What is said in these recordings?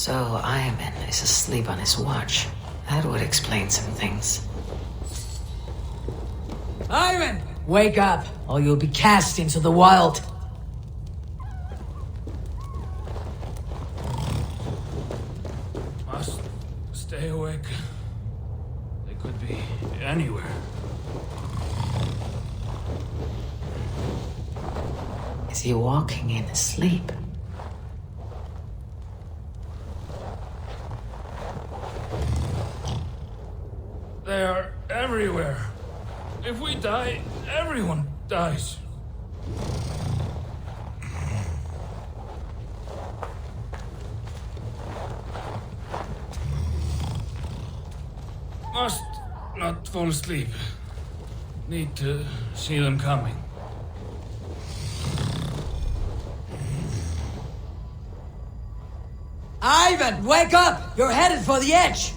So Ivan is asleep on his watch. That would explain some things. Ivan! Wake up, or you'll be cast into the wild. Must stay awake. They could be anywhere. Is he walking in his sleep? They are everywhere. If we die, everyone dies. Must not fall asleep. Need to see them coming. Ivan, wake up! You're headed for the edge!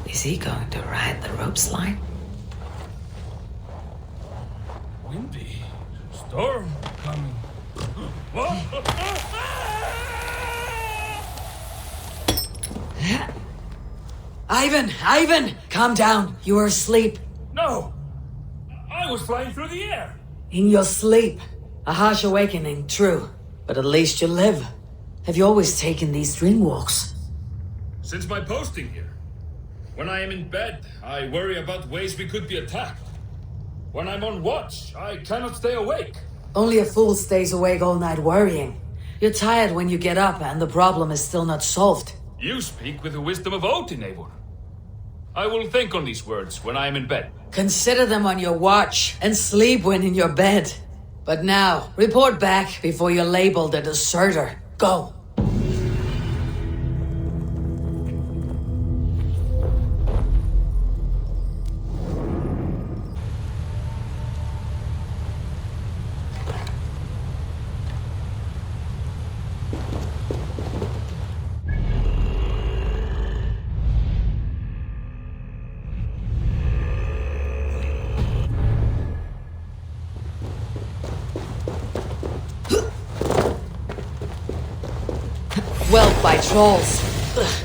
Is he going to ride the rope slide? Windy. Storm coming. Ivan! Calm down. You are asleep. No! I was flying through the air. In your sleep. A harsh awakening, true. But at least you live. Have you always taken these dream walks? Since my posting here. When I am in bed, I worry about ways we could be attacked. When I'm on watch, I cannot stay awake. Only a fool stays awake all night worrying. You're tired when you get up and the problem is still not solved. You speak with the wisdom of Odin, Eivor. I will think on these words when I am in bed. Consider them on your watch and sleep when in your bed. But now, report back before you're labeled a deserter. Go. Whelped by trolls. Ugh.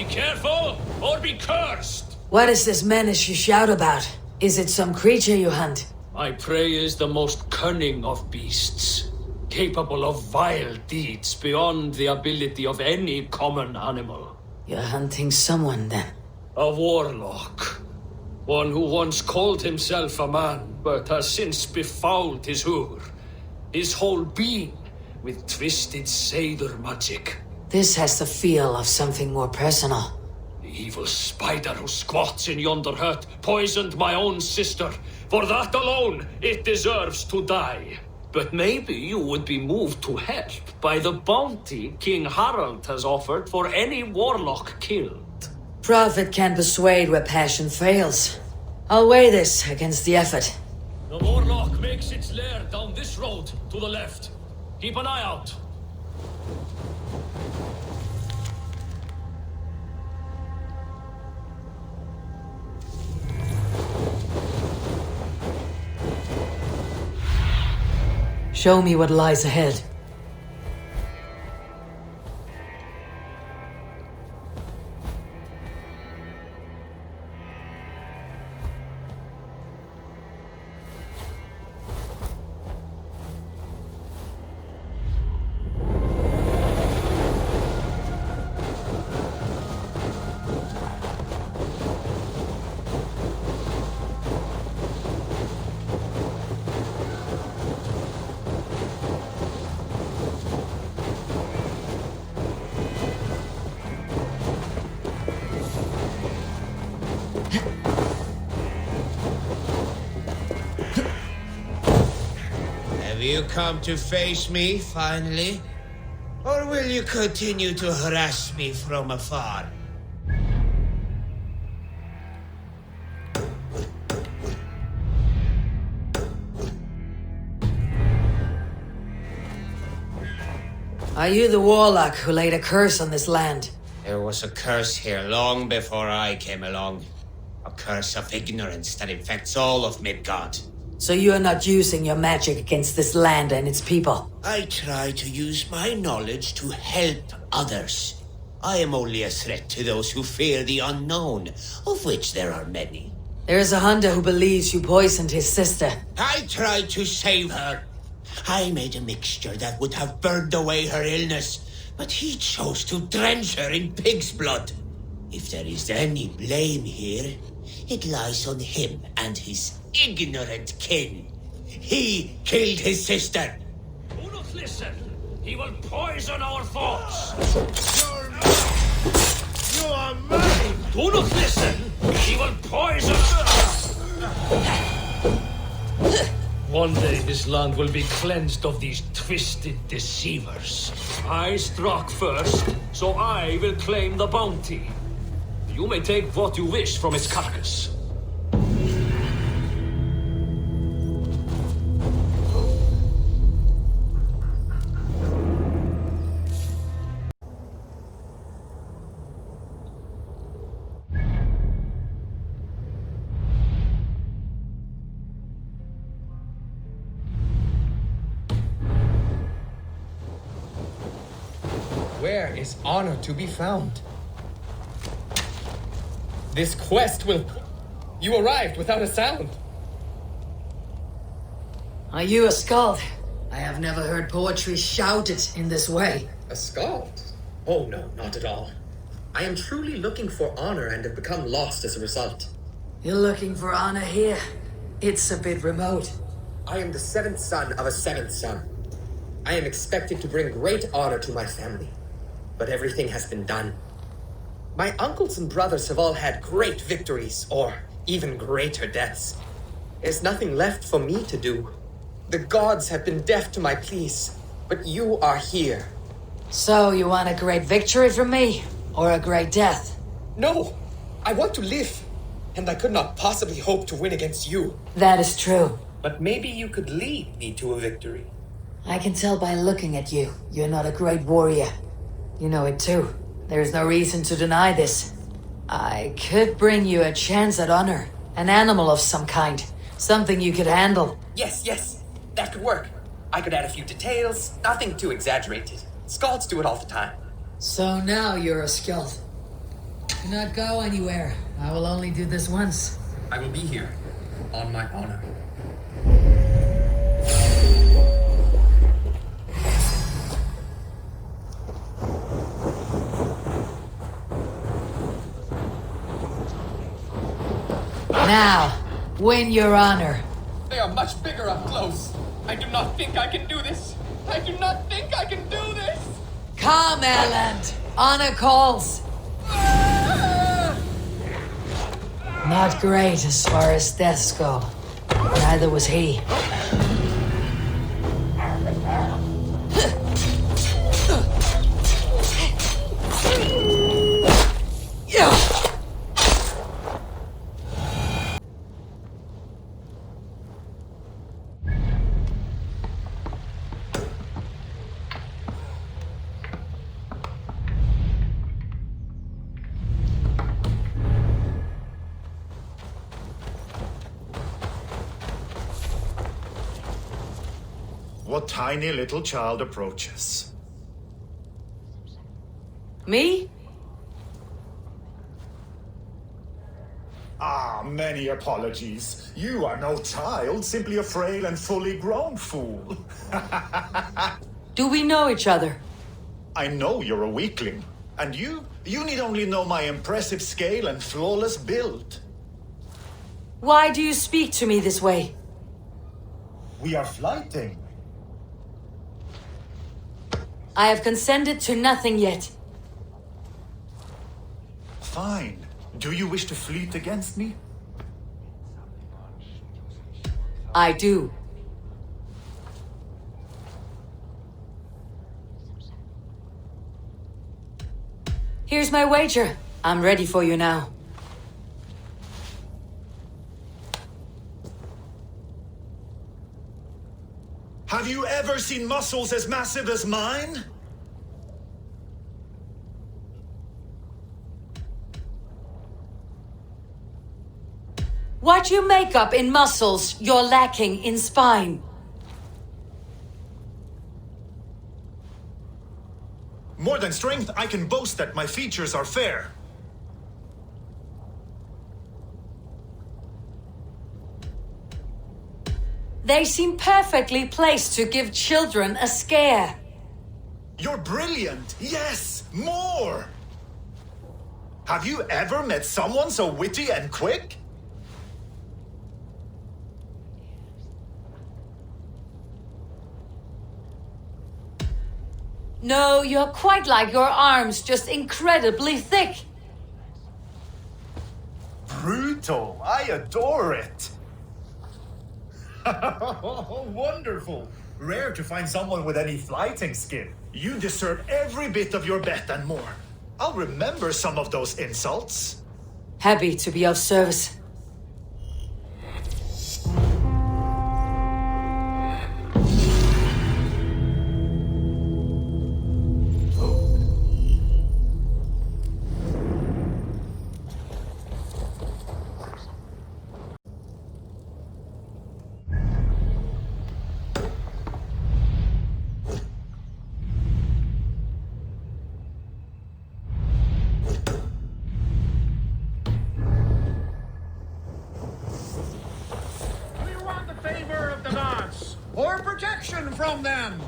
careful, or be cursed! What is this menace you shout about? Is it some creature you hunt? My prey is the most cunning of beasts, capable of vile deeds beyond the ability of any common animal. You're hunting someone, then? A warlock. One who once called himself a man, but has since befouled his hoor, his whole being, with twisted satyr magic. This has the feel of something more personal. The evil spider who squats in yonder hut poisoned my own sister. For that alone, it deserves to die. But maybe you would be moved to help by the bounty King Harald has offered for any warlock killed. Profit can persuade where passion fails. I'll weigh this against the effort. The warlock makes its lair down this road to the left. Keep an eye out. Show me what lies ahead. Have you come to face me, finally? Or will you continue to harass me from afar? Are you the warlock who laid a curse on this land? There was a curse here long before I came along. A curse of ignorance that infects all of Midgard. So you are not using your magic against this land and its people? I try to use my knowledge to help others. I am only a threat to those who fear the unknown, of which there are many. There is a hunter who believes you poisoned his sister. I tried to save her. I made a mixture that would have burned away her illness, but he chose to drench her in pig's blood. If there is any blame here, it lies on him and his ignorant kin. He killed his sister. Do not listen. He will poison our thoughts. You are mine! Do not listen. He will poison One day this land will be cleansed of these twisted deceivers. I struck first, so I will claim the bounty. You may take what you wish from its carcass. Where is honor to be found? This quest will... You arrived without a sound. Are you a skald? I have never heard poetry shouted in this way. A skald? Oh no, not at all. I am truly looking for honor and have become lost as a result. You're looking for honor here. It's a bit remote. I am the seventh son of a seventh son. I am expected to bring great honor to my family. But everything has been done. My uncles and brothers have all had great victories, or even greater deaths. There's nothing left for me to do. The gods have been deaf to my pleas, but you are here. So you want a great victory from me, or a great death? No, I want to live, and I could not possibly hope to win against you. That is true. But maybe you could lead me to a victory. I can tell by looking at you, you're not a great warrior. You know it too. There is no reason to deny this. I could bring you a chance at honor. An animal of some kind. Something you could handle. Yes, that could work. I could add a few details, nothing too exaggerated. Skalds do it all the time. So now you're a skald. Do not go anywhere. I will only do this once. I will be here, on my honor. Now, win your honor. They are much bigger up close. I do not think I can do this. I do not think I can do this. Come, Erland. Honor calls. Not great as far as deaths go. Neither was he. What tiny little child approaches? Me? Ah, many apologies. You are no child, simply a frail and fully grown fool. Do we know each other? I know you're a weakling. And you need only know my impressive scale and flawless build. Why do you speak to me this way? We are flyting. I have consented to nothing yet. Fine. Do you wish to fleet against me? I do. Here's my wager. I'm ready for you now. Have you ever seen muscles as massive as mine? What you make up in muscles, you're lacking in spine. More than strength, I can boast that my features are fair. They seem perfectly placed to give children a scare. You're brilliant! Yes! More! Have you ever met someone so witty and quick? No, you're quite like your arms, just incredibly thick. Brutal! I adore it! Wonderful! Rare to find someone with any flyting skill. You deserve every bit of your bet and more. I'll remember some of those insults. Happy to be of service. From them.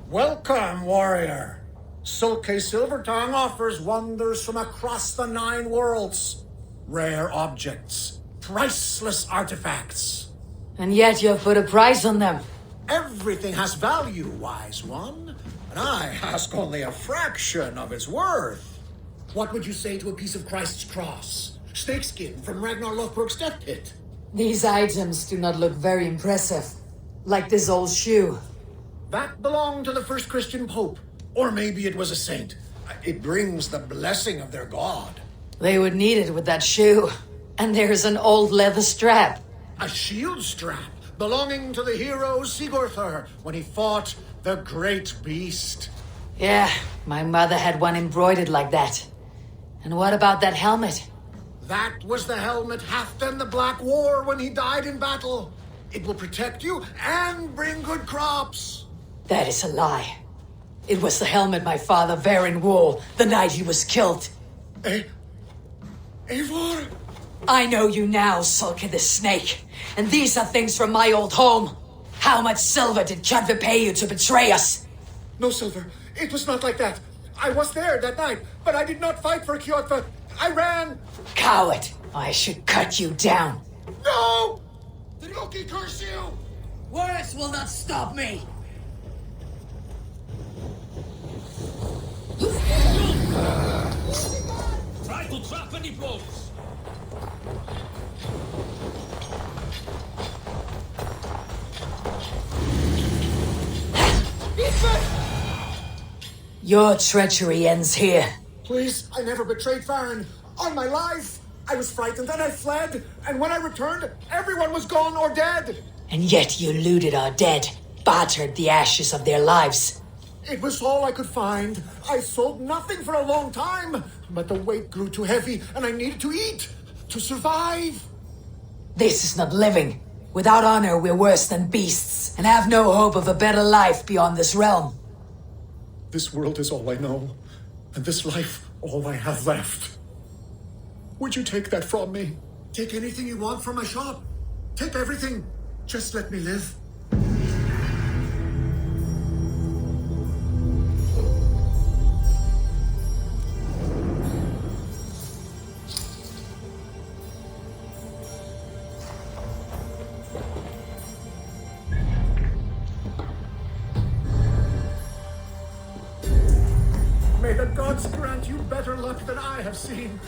Welcome, warrior. Silver-Tonged offers wonders from across the 9 worlds. Rare objects, priceless artifacts. And yet you've put a price on them. Everything has value, wise one. And I ask only a fraction of its worth. What would you say to a piece of Christ's cross? Snakeskin from Ragnar Lothbrok's death pit? These items do not look very impressive. Like this old shoe. That belonged to the first Christian pope. Or maybe it was a saint. It brings the blessing of their god. They would need it with that shoe. And there's an old leather strap. A shield strap belonging to the hero Sigurður when he fought the great beast. Yeah, my mother had one embroidered like that. And what about that helmet? That was the helmet Halfdan the Black wore when he died in battle. It will protect you and bring good crops. That is a lie. It was the helmet my father Varen wore the night he was killed. Eivor? I know you now, Sulky the Snake. And these are things from my old home. How much silver did Kjotve pay you to betray us? No, Silver. It was not like that. I was there that night, but I did not fight for Kjotve. I ran. Coward. I should cut you down. No! Did Loki curse you? Words will not stop me. Try to trap any blows! Your treachery ends here. Please, I never betrayed Varen. On my life. I was frightened and I fled. And when I returned, everyone was gone or dead. And yet you looted our dead, battered the ashes of their lives. It was all I could find. I sold nothing for a long time. But the weight grew too heavy and I needed to eat. To survive. This is not living. Without honor, we're worse than beasts, and have no hope of a better life beyond this realm. This world is all I know. And this life, all I have left. Would you take that from me? Take anything you want from my shop. Take everything. Just let me live. May the gods grant you better luck than I have seen.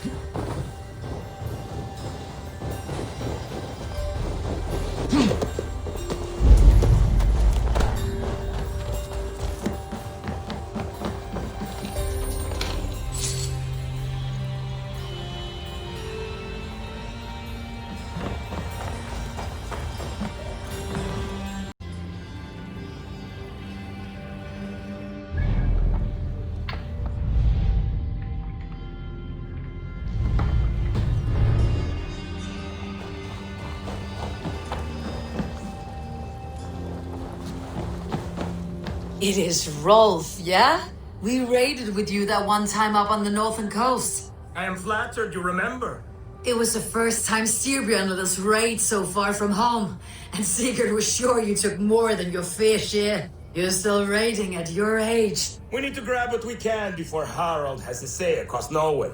It is Rolf, yeah? We raided with you that one time up on the northern coast. I am flattered you remember. It was the first time Styrbjörn let us raid so far from home. And Sigurd was sure you took more than your fair share. You're still raiding at your age. We need to grab what we can before Harald has his say across Norway.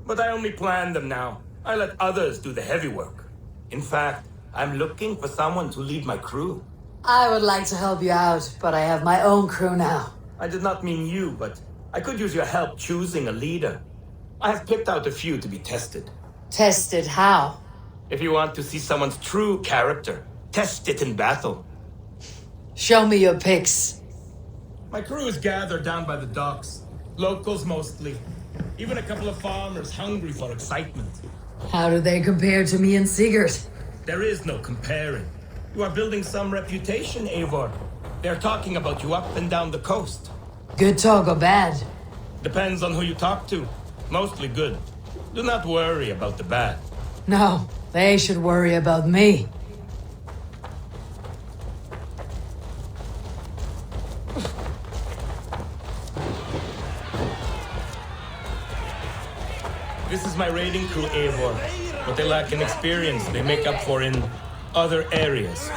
But I only plan them now. I let others do the heavy work. In fact, I'm looking for someone to lead my crew. I would like to help you out, but I have my own crew now. I did not mean you, but I could use your help choosing a leader. I have picked out a few to be tested. Tested how? If you want to see someone's true character, test it in battle. Show me your picks. My crew is gathered down by the docks. Locals mostly. Even a couple of farmers hungry for excitement. How do they compare to me and Sigurd? There is no comparing. You are building some reputation, Eivor. They're talking about you up and down the coast. Good talk or bad? Depends on who you talk to. Mostly good. Do not worry about the bad. No, they should worry about me. This is my raiding crew, Eivor. What they lack in experience, they make up for in other areas.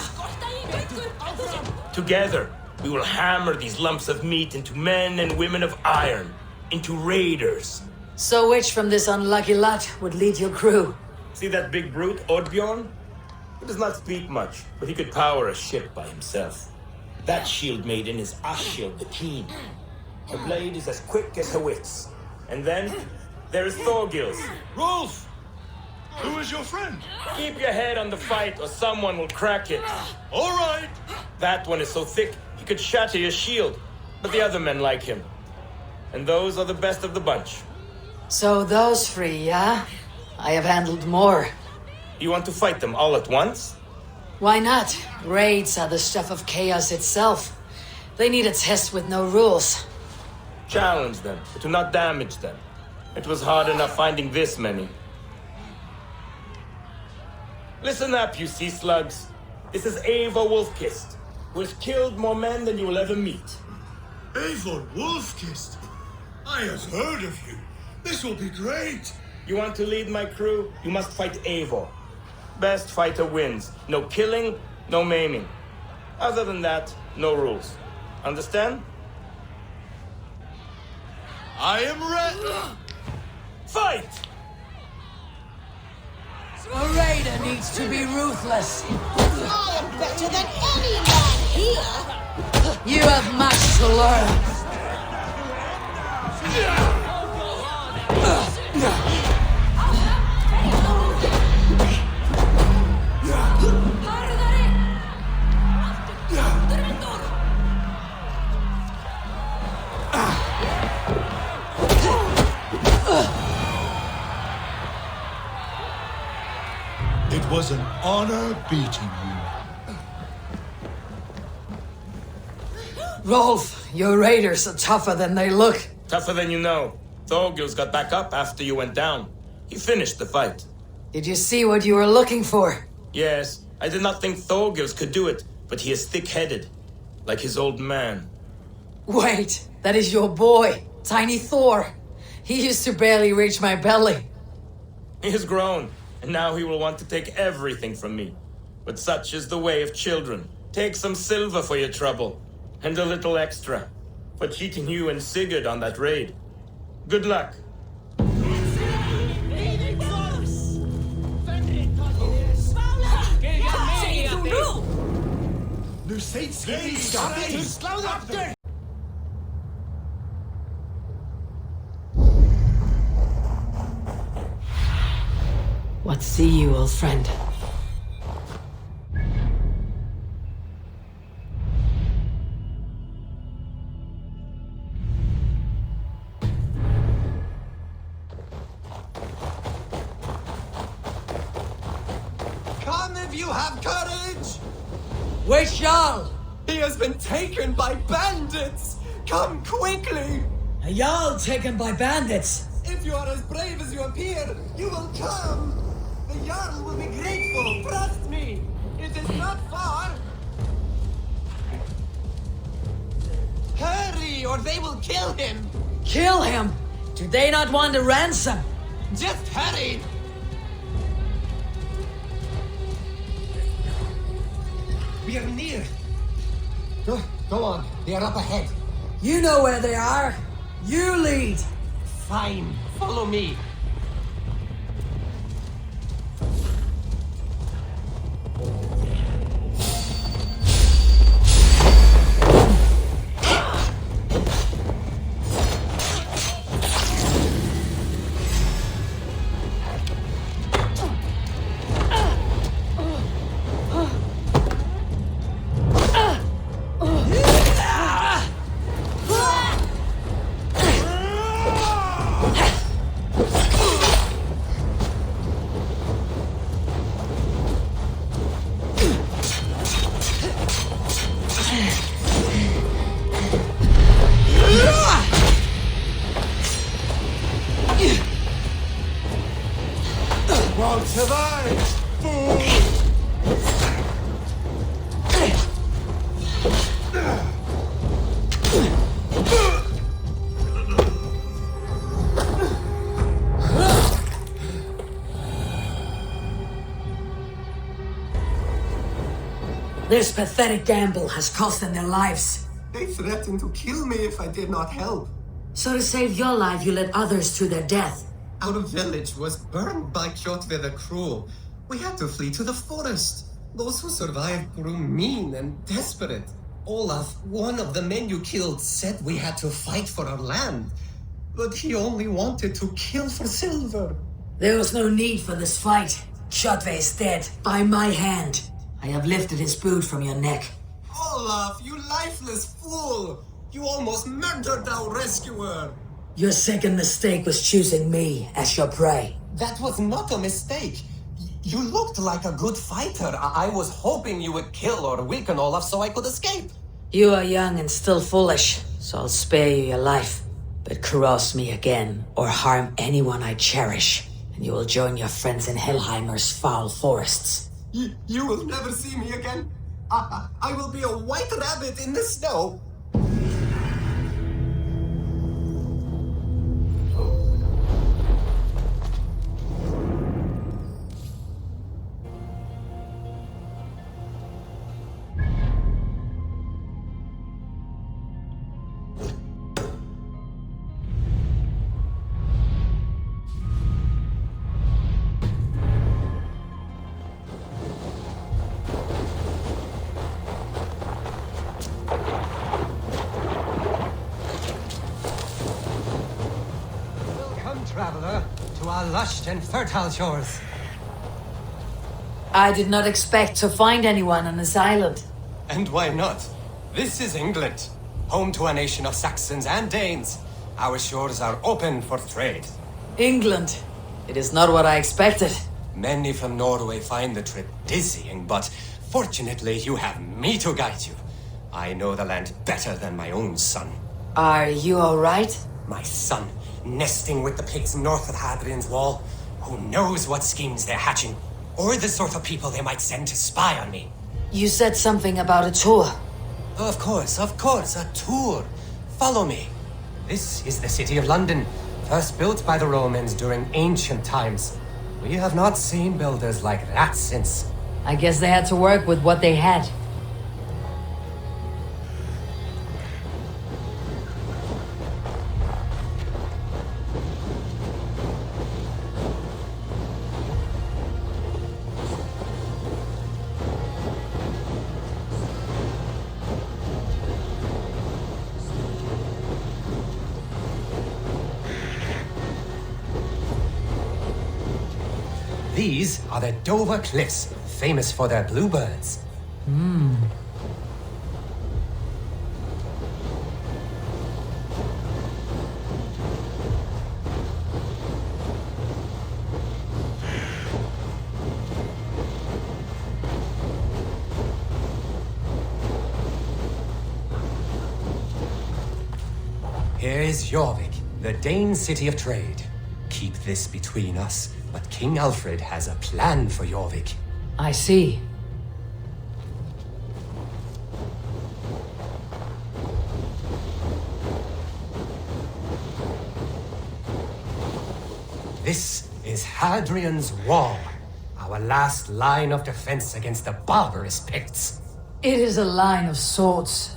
Together, we will hammer these lumps of meat into men and women of iron, into raiders. So which from this unlucky lot would lead your crew? See that big brute, Oddbjorn? He does not speak much, but he could power a ship by himself. That shield maiden is Ashild the Keen. Her blade is as quick as her wits. And then, there is Thorgils. Rolf! Who is your friend? Keep your head on the fight or someone will crack it. All right. That one is so thick, he could shatter your shield. But the other men like him. And those are the best of the bunch. So those three, yeah? I have handled more. You want to fight them all at once? Why not? Raids are the stuff of chaos itself. They need a test with no rules. Challenge them, but do not damage them. It was hard enough finding this many. Listen up, you sea slugs. This is Eva Wolfkist, who has killed more men than you will ever meet. Eivor Wolfkist! I have heard of you. This will be great. You want to lead my crew? You must fight Eivor. Best fighter wins. No killing, no maiming. Other than that, no rules. Understand? I am ready. Fight! A raider needs to be ruthless. I am better than any man here! You have much to learn. It was an honor beating you. Rolf, your raiders are tougher than they look. Tougher than you know. Thorgils got back up after you went down. He finished the fight. Did you see what you were looking for? Yes, I did not think Thorgils could do it, but he is thick-headed. Like his old man. Wait, that is your boy, Tiny Thor. He used to barely reach my belly. He has grown, and now he will want to take everything from me. But such is the way of children. Take some silver for your trouble, and a little extra, for cheating you and Sigurd on that raid. Good luck. Nu sägs det. What see you, old friend? Come if you have courage! Where's Jarl? He has been taken by bandits! Come quickly! A Jarl taken by bandits? If you are as brave as you appear, you will come! The Jarl will be grateful, trust me! It is not far! Hurry, or they will kill him! Kill him? Do they not want a ransom? Just hurry! We are near! Go on, they are up ahead. You know where they are. You lead. Fine, follow me. This pathetic gamble has cost them their lives. They threatened to kill me if I did not help. So to save your life, you led others to their death. Our village was burned by Kjotve the Cruel. We had to flee to the forest. Those who survived grew mean and desperate. Olaf, one of the men you killed, said we had to fight for our land. But he only wanted to kill for silver. There was no need for this fight. Kjotve is dead, by my hand. I have lifted his boot from your neck. Olaf, you lifeless fool! You almost murdered our rescuer! Your second mistake was choosing me as your prey. That was not a mistake. You looked like a good fighter. I was hoping you would kill or weaken Olaf so I could escape. You are young and still foolish, so I'll spare you your life. But cross me again, or harm anyone I cherish, and you will join your friends in Helheimer's foul forests. You will never see me again. I will be a white rabbit in the snow. traveler, to our lush and fertile shores. I did not expect to find anyone on this island. And why not? This is England, home to a nation of Saxons and Danes. Our shores are open for trade. England. It is not what I expected. Many from Norway find the trip dizzying, but fortunately you have me to guide you. I know the land better than my own son. Are you alright? My son, nesting with the pigs north of Hadrian's Wall. Who knows what schemes they're hatching, or the sort of people they might send to spy on me. You said something about a tour. Of course, a tour. Follow me. This is the city of London, first built by the Romans during ancient times. We have not seen builders like that since. I guess they had to work with what they had. These are the Dover Cliffs, famous for their bluebirds. Here is Jorvik, the Dane city of trade. Keep this between us, but King Alfred has a plan for Jorvik. I see. This is Hadrian's Wall, our last line of defense against the barbarous Picts. It is a line of swords.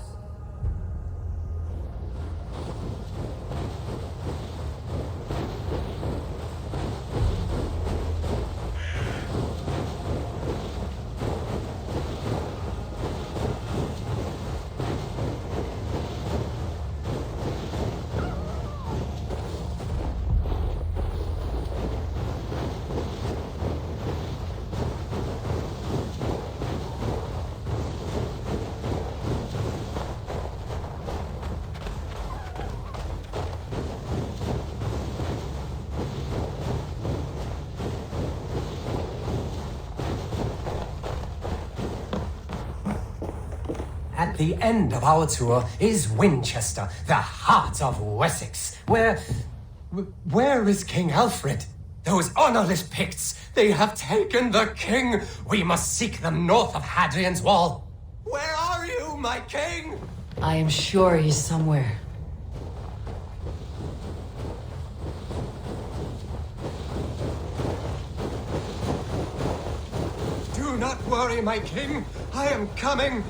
At the end of our tour is Winchester, the heart of Wessex, where is King Alfred? Those honorless Picts, they have taken the king. We must seek them north of Hadrian's Wall. Where are you, my king? I am sure he's somewhere. Do not worry, my king. I am coming.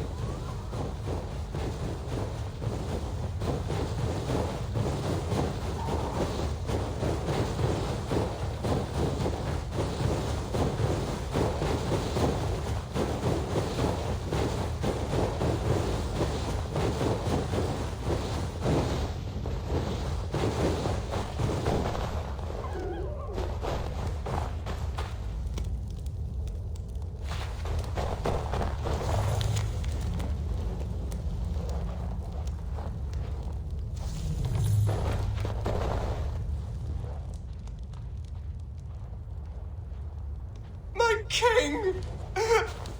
King!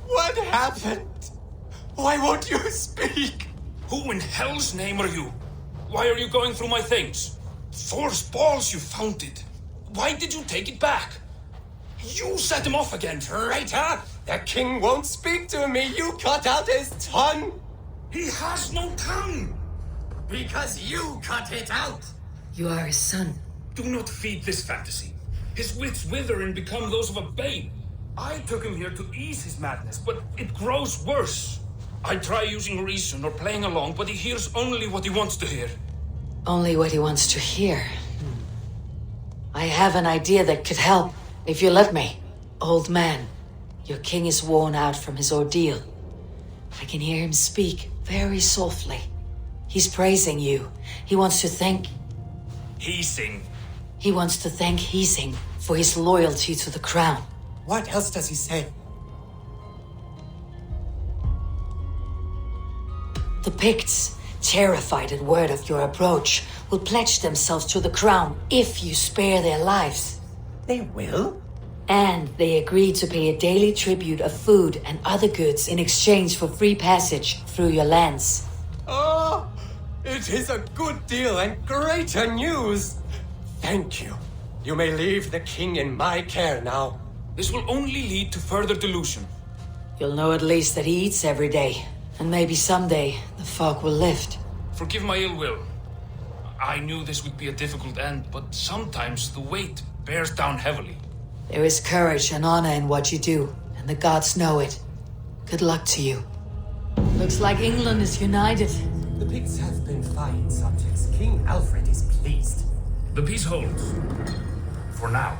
What happened? Why won't you speak? Who in hell's name are you? Why are you going through my things? Thor's balls, you found it. Why did you take it back? You set him off again. Traitor! The king won't speak to me. You cut out his tongue. He has no tongue. Because you cut it out. You are his son. Do not feed this fantasy. His wits wither and become those of a babe. I took him here to ease his madness, but it grows worse. I try using reason or playing along, but he hears only what he wants to hear. Only what he wants to hear. I have an idea that could help, if you let me. Old man, your king is worn out from his ordeal. I can hear him speak very softly. He's praising you. He wants to thank... He sing. He wants to thank Hising for his loyalty to the crown. What else does he say? The Picts, terrified at word of your approach, will pledge themselves to the crown if you spare their lives. They will? And they agreed to pay a daily tribute of food and other goods in exchange for free passage through your lands. Oh, it is a good deal and greater news. Thank you. You may leave the king in my care now. This will only lead to further delusion. You'll know at least that he eats every day, and maybe someday the fog will lift. Forgive my ill will. I knew this would be a difficult end, but sometimes the weight bears down heavily. There is courage and honor in what you do, and the gods know it. Good luck to you. Looks like England is united. The Picts have been fine subjects. King Alfred is pleased. The peace holds. For now.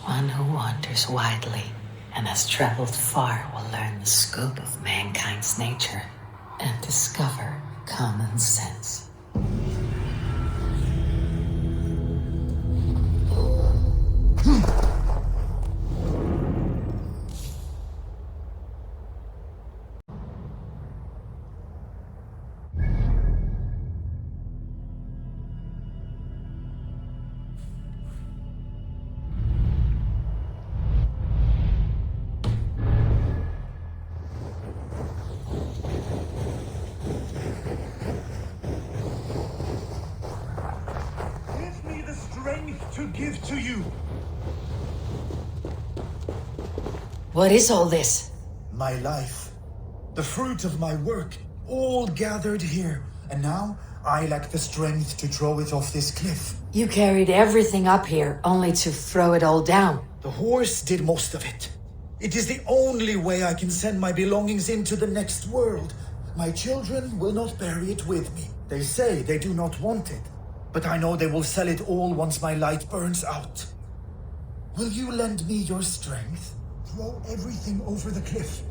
One who wanders widely and has traveled far will learn the scope of mankind's nature and discover common sense. To give to you. What is all this? My life, the fruit of my work, all gathered here. And now I lack the strength to throw it off this cliff. You carried everything up here only to throw it all down. The horse did most of it. It is the only way I can send my belongings into the next world. My children will not bury it with me. They say they do not want it. But I know they will sell it all once my light burns out. Will you lend me your strength? Throw everything over the cliff.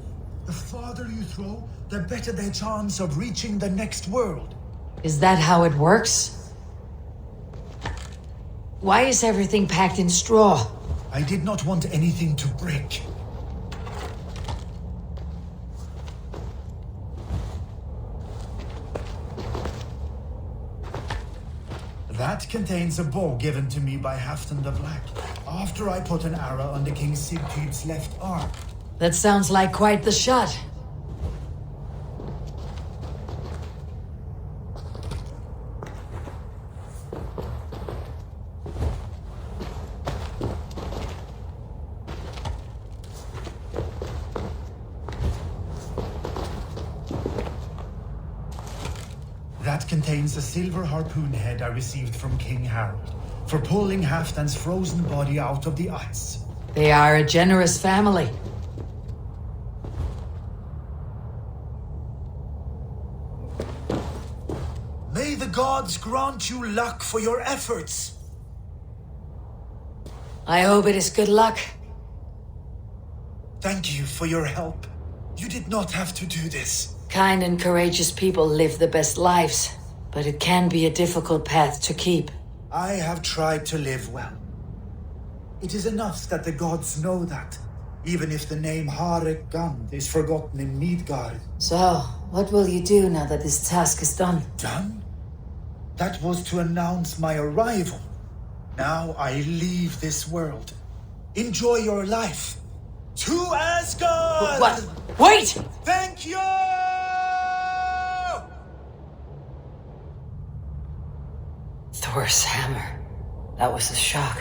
The farther you throw, the better their chance of reaching the next world. Is that how it works? Why is everything packed in straw? I did not want anything to break. That contains a bow given to me by Halfdan the Black, after I put an arrow under King Sigtyd's left arm. That sounds like quite the shot. That contains a silver harpoon head I received from King Harold for pulling Halfdan's frozen body out of the ice. They are a generous family. the gods grant you luck for your efforts. I hope it is good luck. Thank you for your help. You did not have to do this. Kind and courageous people live the best lives, but it can be a difficult path to keep. I have tried to live well. It is enough that the gods know that, even if the name Agaric is forgotten in Midgard. So, what will you do now that this task is done? Done? That was to announce my arrival. Now I leave this world. Enjoy your life. To Asgard! What? Wait! Thank you! Thor's hammer. That was a shock.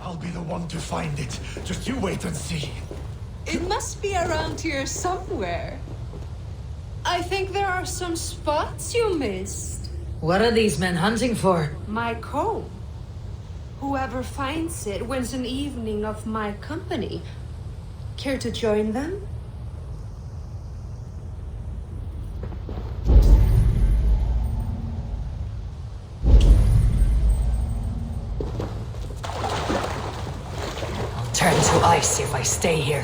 I'll be the one to find it. Just you wait and see. It must be around here somewhere. I think there are some spots you missed. What are these men hunting for? My comb. Whoever finds it wins an evening of my company. Care to join them? Turn to ice if I stay here.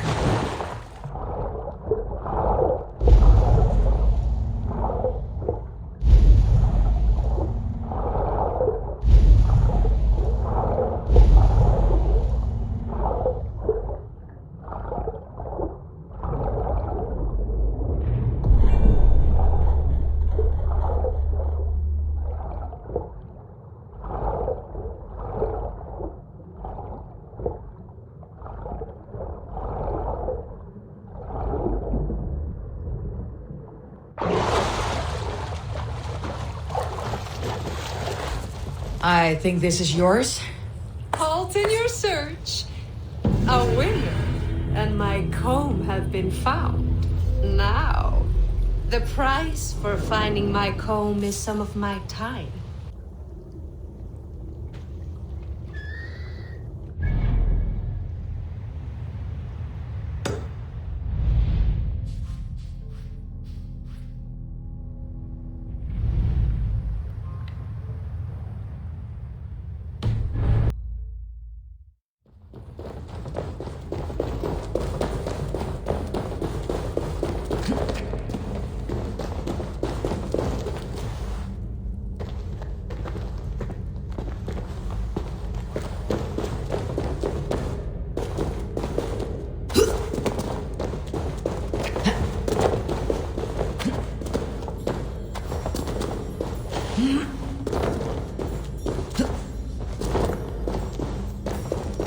I think this is yours. Halt in your search. A winner and my comb have been found. Now, the price for finding my comb is some of my time.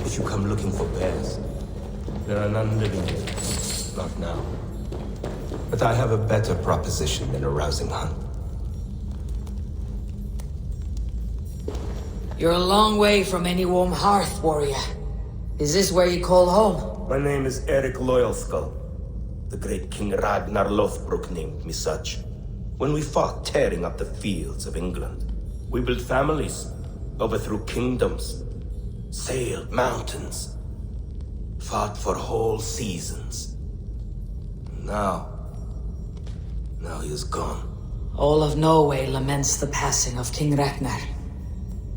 If you come looking for bears, there are none living here. Not now. But I have a better proposition than a rousing hunt. You're a long way from any warm hearth, warrior. Is this where you call home? My name is Erik Loyalskull. The great King Ragnar Lothbrok named me such. When we fought tearing up the fields of England, we built families, overthrew kingdoms, sailed mountains, fought for whole seasons. Now he is gone. All of Norway laments the passing of King Ragnar.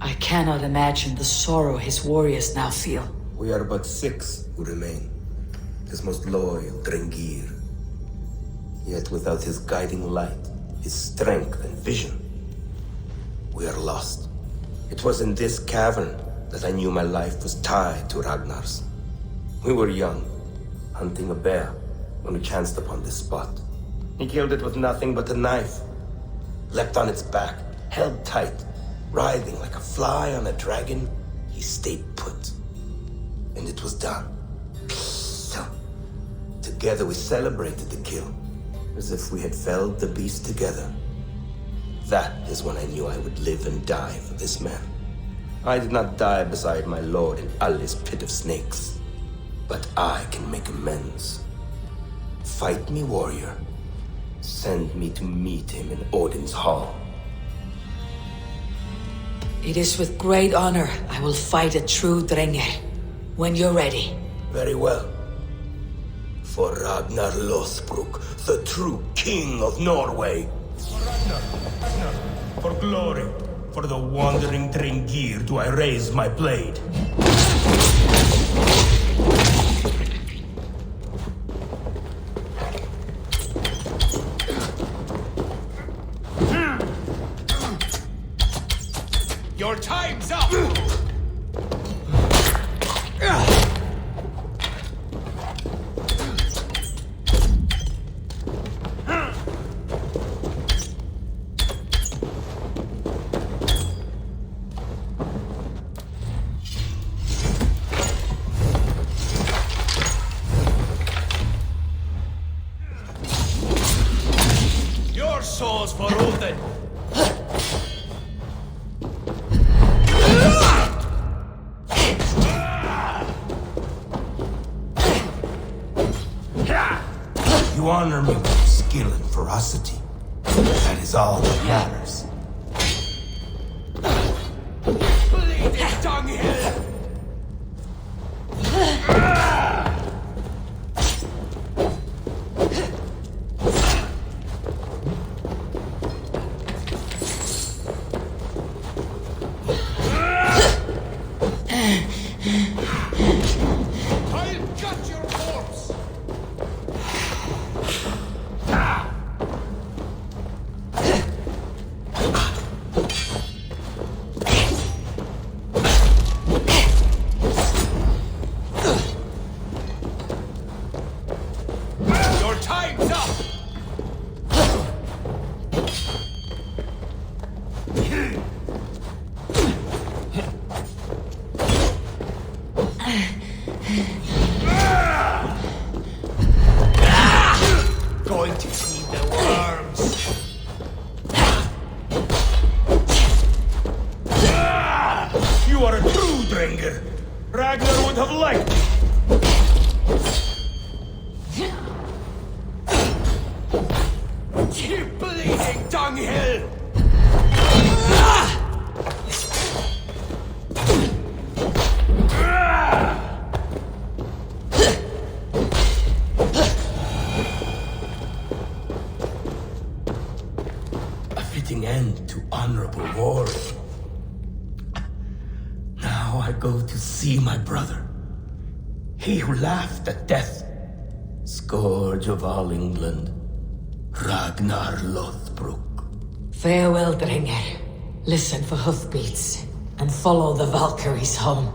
I cannot imagine the sorrow his warriors now feel. We are but 6 who remain. His most loyal Drengir. Yet without his guiding light, his strength and vision, we are lost. It was in this cavern that I knew my life was tied to Ragnar's. We were young, hunting a bear, when we chanced upon this spot. He killed it with nothing but a knife, leapt on its back, held tight, writhing like a fly on a dragon. He stayed put, and it was done. Together we celebrated the kill, as if we had felled the beast together. That is when I knew I would live and die for this man. I did not die beside my lord in Ali's pit of snakes. But I can make amends. Fight me, warrior. Send me to meet him in Odin's hall. It is with great honor I will fight a true Drengir. When you're ready. Very well. For Ragnar Lothbrok, the true king of Norway. For Ragnar, for glory, for the wandering Drengir do I raise my blade. Your time's up! Your soul's for Odin! You honor me with skill and ferocity. That is all that matters. Bleeding dunghill! I'll cut your corpse! Your time's up! Going to feed the worms! You are a true Drengir. Ragnar would have liked it. You bleeding dunghill! A fitting end to honorable war. Now I go to see my brother. He who laughed at death. Scourge of all England. Ragnar Lothbrok. Farewell, Drengir. Listen for hoofbeats and follow the Valkyries home.